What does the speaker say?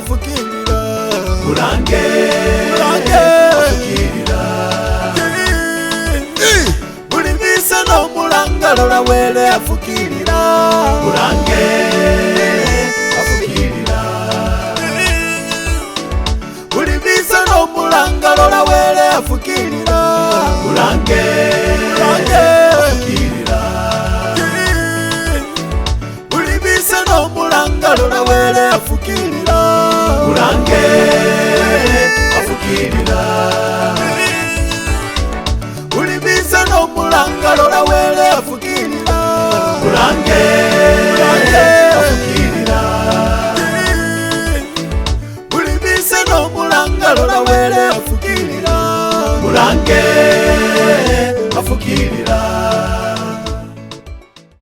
afukirira Mulange afukirira buli bisa n'omulanga lola wele afukirira Mulange afukirira buli bisa n'omulanga lola wele afukirira Mulange